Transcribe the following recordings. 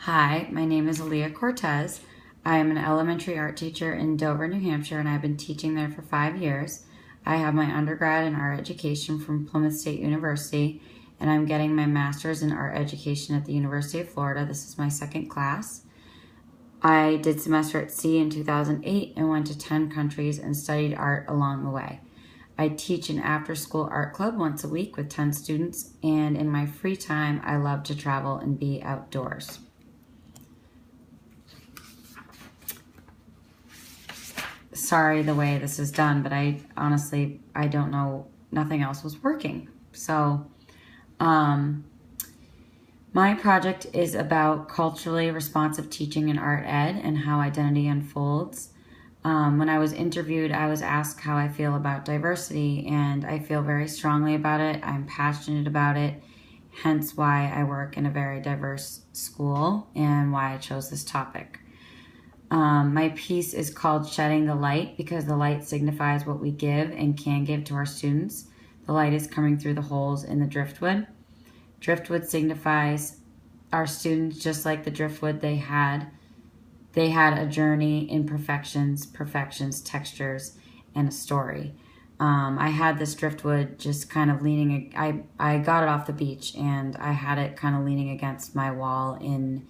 Hi, my name is Aliah Cortes. I am an elementary art teacher in Dover, New Hampshire, and I've been teaching there for 5 years. I have my undergrad in art education from Plymouth State University, and I'm getting my master's in art education at the University of Florida. This is my second class. I did semester at sea in 2008 and went to 10 countries and studied art along the way. I teach an after-school art club once a week with 10 students, and in my free time, I love to travel and be outdoors. Sorry the way this is done, but I honestly don't know, nothing else was working. So my project is about culturally responsive teaching in art ed and how identity unfolds. When I was interviewed, I was asked how I feel about diversity, and I feel very strongly about it. I'm passionate about it, hence why I work in a very diverse school and why I chose this topic. My piece is called Shedding the Light because the light signifies what we give and can give to our students. The light is coming through the holes in the driftwood. Driftwood signifies our students, just like the driftwood they had a journey, imperfections, perfections, textures, and a story. I had this driftwood just kind of leaning, I got it off the beach and I had it kind of leaning against my wall in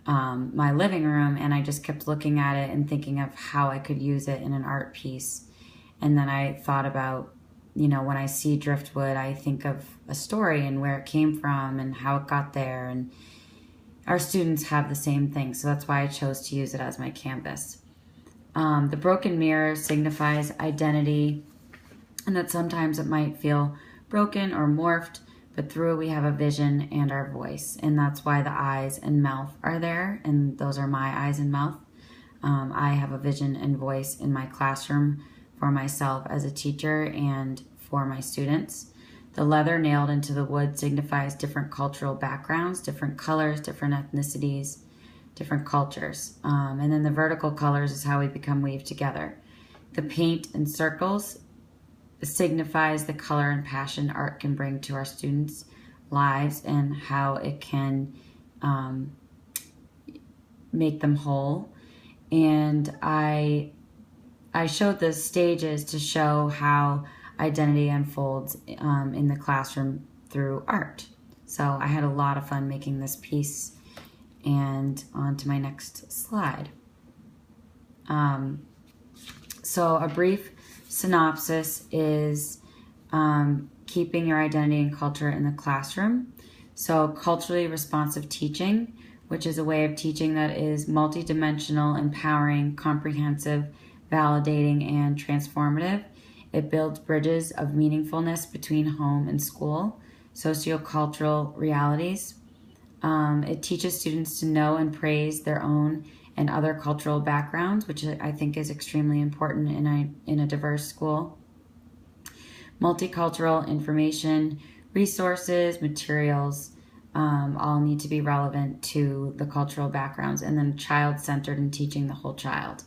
my living room, and I just kept looking at it and thinking of how I could use it in an art piece. And then I thought about, when I see driftwood, I think of a story and where it came from and how it got there, and our students have the same thing, so that's why I chose to use it as my canvas. The broken mirror signifies identity, and that sometimes it might feel broken or morphed, but through it we have a vision and our voice, and that's why the eyes and mouth are there, and those are my eyes and mouth. I have a vision and voice in my classroom for myself as a teacher and for my students. The leather nailed into the wood signifies different cultural backgrounds, different colors, different ethnicities, different cultures. And then the vertical colors is how we become weaved together. The paint and circles signifies the color and passion art can bring to our students' lives and how it can make them whole. And I showed the stages to show how identity unfolds in the classroom through art. So I had a lot of fun making this piece. And on to my next slide. So a brief synopsis is keeping your identity and culture in the classroom. So culturally responsive teaching, which is a way of teaching that is multidimensional, empowering, comprehensive, validating, and transformative. It builds bridges of meaningfulness between home and school, sociocultural realities. It teaches students to know and praise their own and other cultural backgrounds, which I think is extremely important in a diverse school. Multicultural information, resources, materials, all need to be relevant to the cultural backgrounds, and then child-centered and teaching the whole child.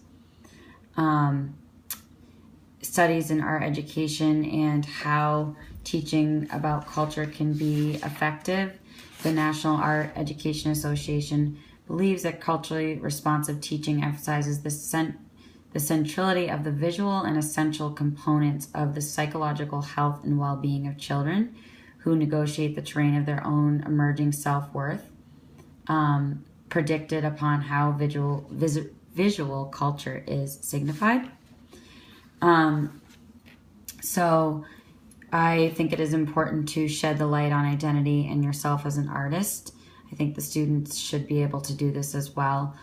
Studies in art education and how teaching about culture can be effective. The National Art Education Association believes that culturally responsive teaching emphasizes the centrality of the visual and essential components of the psychological health and well-being of children who negotiate the terrain of their own emerging self-worth, predicted upon how visual culture is signified. So I think it is important to shed the light on identity and yourself as an artist. I think the students should be able to do this as well,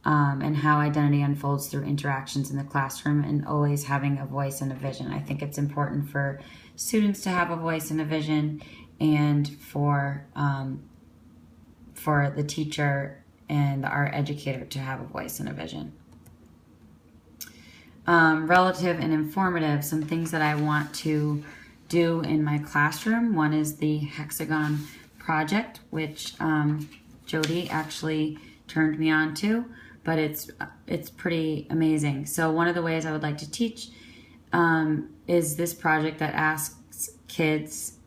and how identity unfolds through interactions in the classroom and always having a voice and a vision. I think it's important for students to have a voice and a vision, and for the teacher and the art educator to have a voice and a vision. Relative and informative, some things that I want to do in my classroom. One is the hexagon project, which Jody actually turned me on to, but it's pretty amazing. So one of the ways I would like to teach is this project that asks kids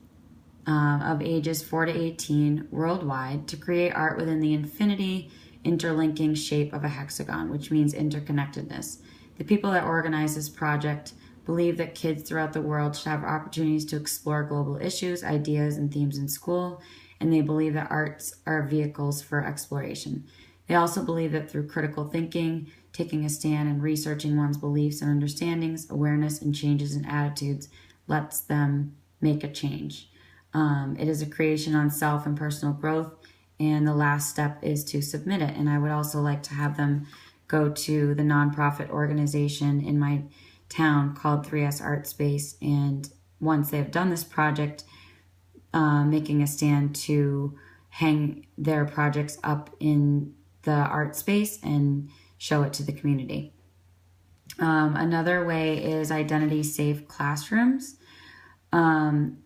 of ages 4 to 18 worldwide to create art within the infinity interlinking shape of a hexagon, which means interconnectedness. The people that organize this project believe that kids throughout the world should have opportunities to explore global issues, ideas, and themes in school, and they believe that arts are vehicles for exploration. They also believe that through critical thinking, taking a stand, and researching one's beliefs and understandings, awareness and changes in attitudes lets them make a change. It is a creation on self and personal growth, and the last step is to submit it. And I would also like to have them go to the nonprofit organization in my town called 3S Art Space, and once they've done this project, making a stand to hang their projects up in the art space and show it to the community. Another way is identity safe classrooms. And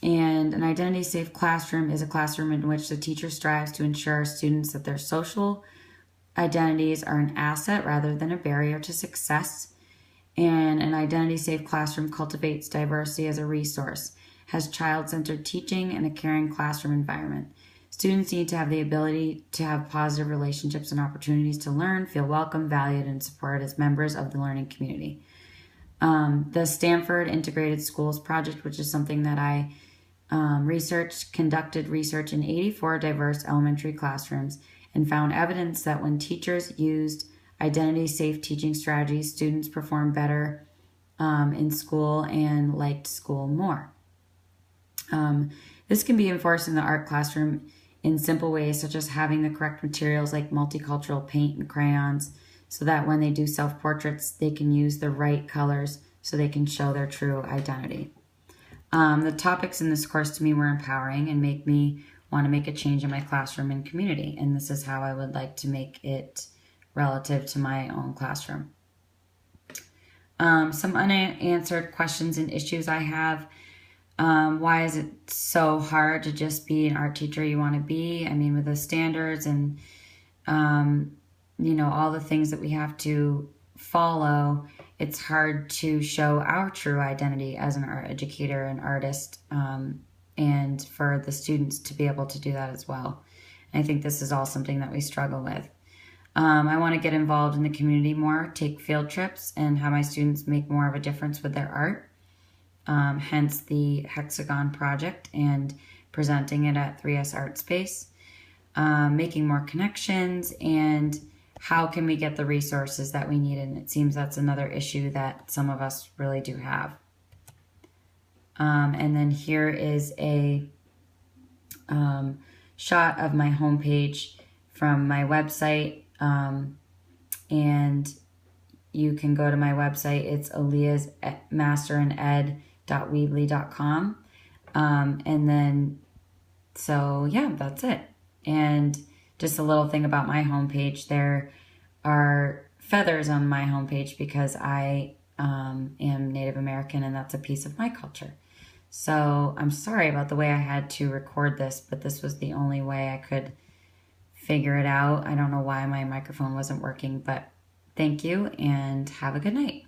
an identity safe classroom is a classroom in which the teacher strives to ensure students that their social identities are an asset rather than a barrier to success. And an identity safe classroom cultivates diversity as a resource, has child-centered teaching, and a caring classroom environment. Students need to have the ability to have positive relationships and opportunities to learn, feel welcome, valued, and supported as members of the learning community. The Stanford Integrated Schools Project, which is something that I conducted research in 84 diverse elementary classrooms and found evidence that when teachers used identity-safe teaching strategies, students performed better in school and liked school more. This can be enforced in the art classroom in simple ways, such as having the correct materials like multicultural paint and crayons, so that when they do self-portraits, they can use the right colors so they can show their true identity. The topics in this course to me were empowering and make me want to make a change in my classroom and community, and this is how I would like to make it relative to my own classroom. Some unanswered questions and issues I have. Why is it so hard to just be an art teacher you want to be? I mean, with the standards and, all the things that we have to follow, it's hard to show our true identity as an art educator and artist, and for the students to be able to do that as well. And I think this is all something that we struggle with. I want to get involved in the community more, take field trips, and have my students make more of a difference with their art. Hence the Hexagon project and presenting it at 3S Art Space. Making more connections, and how can we get the resources that we need? And it seems that's another issue that some of us really do have. And then here is a shot of my homepage from my website. And you can go to my website. It's aliahsmasteranded.weebly.com. And then, so yeah, that's it. And just a little thing about my homepage, there are feathers on my homepage because I am Native American, and that's a piece of my culture. So I'm sorry about the way I had to record this, but this was the only way I could figure it out. I don't know why my microphone wasn't working, but thank you and have a good night.